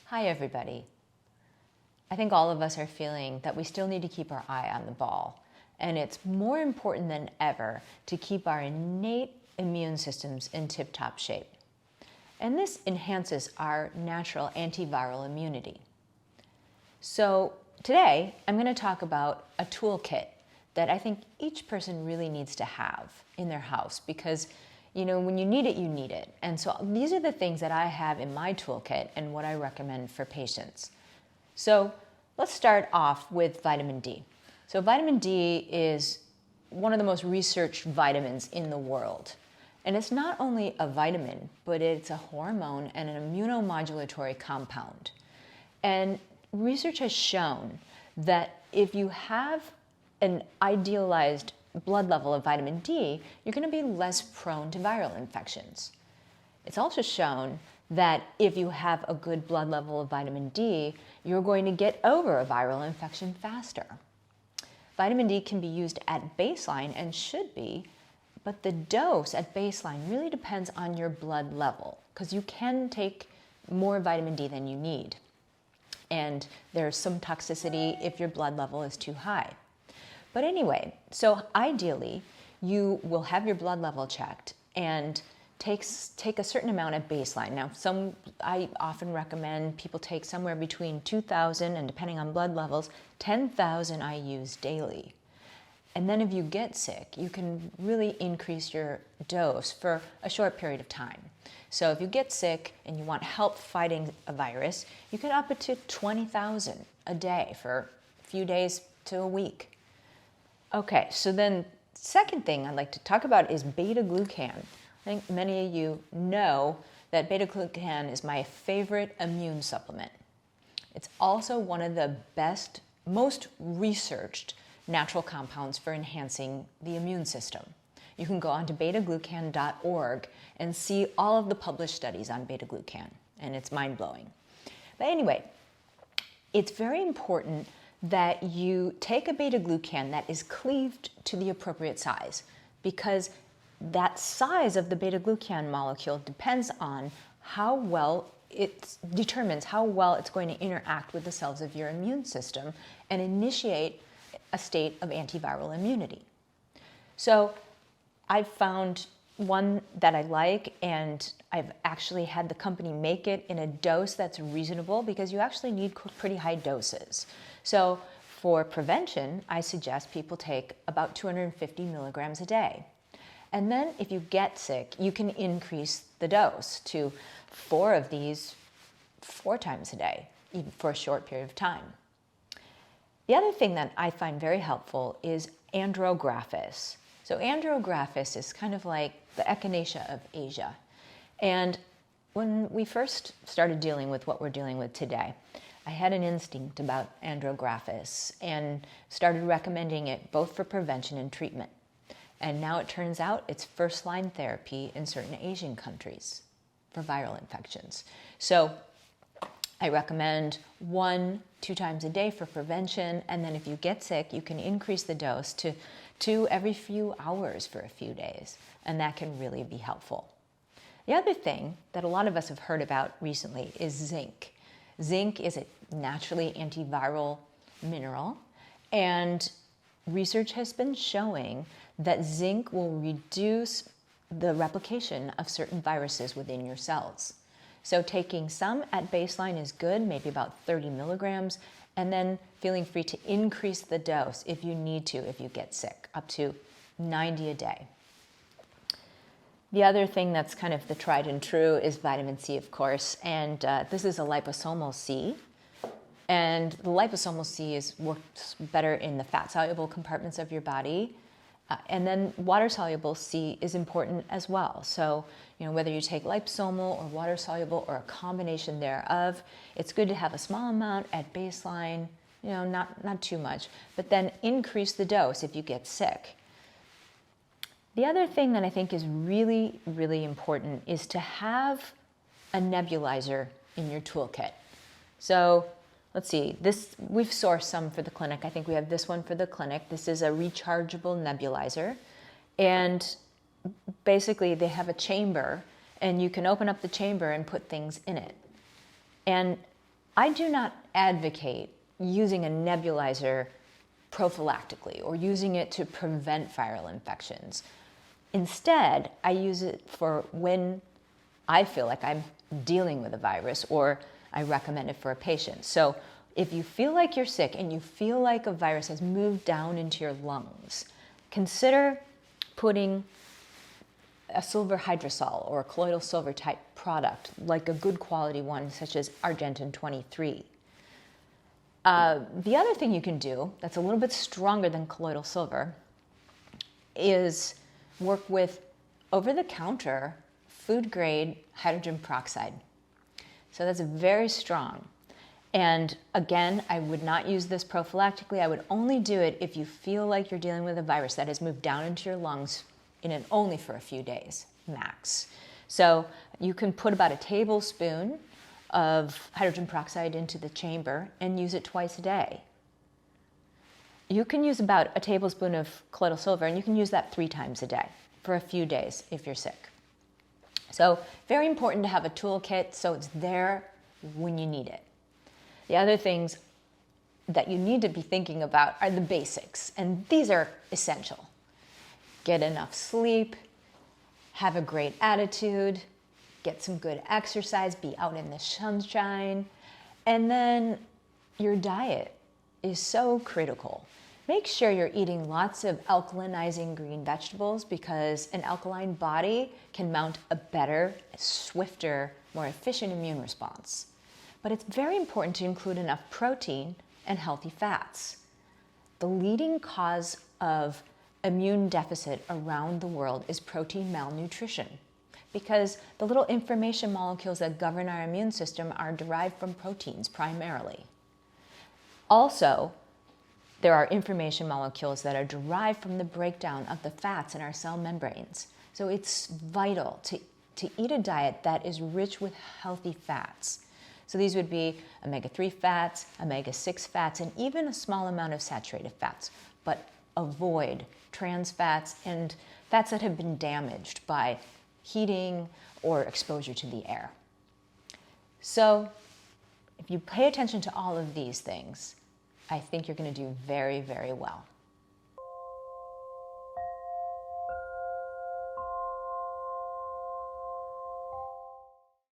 Hi everybody. I think all of us are feeling that we still need to keep our eye on the ball, and it's more important than ever to keep our innate immune systems in tip-top shape. And this enhances our natural antiviral immunity. So today I'm going to talk about a toolkit that I think each person really needs to have in their house because when you need it, you need it. And so these are the things that I have in my toolkit and what I recommend for patients. So let's start off with vitamin D. So vitamin D is one of the most researched vitamins in the world. And it's not only a vitamin, but it's a hormone and an immunomodulatory compound. And research has shown that if you have an idealized blood level of vitamin D, you're going to be less prone to viral infections. It's also shown that if you have a good blood level of vitamin D, you're going to get over a viral infection faster. Vitamin D can be used at baseline and should be, but the dose at baseline really depends on your blood level because you can take more vitamin D than you need. And there's some toxicity if your blood level is too high. But anyway, so ideally, you will have your blood level checked and take a certain amount at baseline. Now, I often recommend people take somewhere between 2,000 and depending on blood levels, 10,000 IUs daily. And then if you get sick, you can really increase your dose for a short period of time. So if you get sick and you want help fighting a virus, you can up it to 20,000 a day for a few days to a week. Okay, so then second thing I'd like to talk about is beta-glucan. I think many of you know that beta-glucan is my favorite immune supplement. It's also one of the best, most researched natural compounds for enhancing the immune system. You can go on to betaglucan.org and see all of the published studies on beta-glucan, and it's mind-blowing. But anyway, it's very important that you take a beta-glucan that is cleaved to the appropriate size because that size of the beta-glucan molecule depends on how well determines how well it's going to interact with the cells of your immune system and initiate a state of antiviral immunity. So I've found one that I like, and I've actually had the company make it in a dose that's reasonable because you actually need pretty high doses. So for prevention, I suggest people take about 250 milligrams a day. And then if you get sick, you can increase the dose to 4 of these 4 times a day, even for a short period of time. The other thing that I find very helpful is Andrographis. So Andrographis is kind of like the echinacea of Asia. And when we first started dealing with what we're dealing with today, I had an instinct about Andrographis and started recommending it both for prevention and treatment. And now it turns out it's first-line therapy in certain Asian countries for viral infections. So I recommend 1-2 times a day for prevention, and then if you get sick, you can increase the dose to 2 every few hours for a few days, and that can really be helpful. The other thing that a lot of us have heard about recently is zinc. Zinc is a naturally antiviral mineral, and research has been showing that zinc will reduce the replication of certain viruses within your cells. So taking some at baseline is good, maybe about 30 milligrams, and then feeling free to increase the dose if you need to, if you get sick, up to 90 a day. The other thing that's kind of the tried and true is vitamin C, of course, and this is a liposomal C. And the liposomal C works better in the fat-soluble compartments of your body. And then water-soluble C is important as well. So, whether you take liposomal or water-soluble or a combination thereof, it's good to have a small amount at baseline, not too much, but then increase the dose if you get sick. The other thing that I think is really, really important is to have a nebulizer in your toolkit. So let's see, we've sourced some for the clinic. I think we have this one for the clinic. This is a rechargeable nebulizer. And basically they have a chamber and you can open up the chamber and put things in it. And I do not advocate using a nebulizer prophylactically or using it to prevent viral infections. Instead, I use it for when I feel like I'm dealing with a virus, or I recommend it for a patient. So if you feel like you're sick and you feel like a virus has moved down into your lungs, consider putting a silver hydrosol or a colloidal silver type product, like a good quality one such as Argentyn 23. The other thing you can do that's a little bit stronger than colloidal silver is work with over-the-counter food-grade hydrogen peroxide. So that's very strong. And again, I would not use this prophylactically. I would only do it if you feel like you're dealing with a virus that has moved down into your lungs in and only for a few days, max. So you can put about a tablespoon of hydrogen peroxide into the chamber and use it twice a day. You can use about a tablespoon of colloidal silver, and you can use that 3 times a day for a few days if you're sick. So very important to have a toolkit so it's there when you need it. The other things that you need to be thinking about are the basics, and these are essential. Get enough sleep, have a great attitude, get some good exercise, be out in the sunshine, and then your diet is so critical. Make sure you're eating lots of alkalinizing green vegetables, because an alkaline body can mount a better, swifter, more efficient immune response. But it's very important to include enough protein and healthy fats. The leading cause of immune deficit around the world is protein malnutrition, because the little information molecules that govern our immune system are derived from proteins primarily. Also, there are information molecules that are derived from the breakdown of the fats in our cell membranes. So it's vital to eat a diet that is rich with healthy fats. So these would be omega-3 fats, omega-6 fats, and even a small amount of saturated fats. But avoid trans fats and fats that have been damaged by heating or exposure to the air. So if you pay attention to all of these things, I think you're going to do very, very well.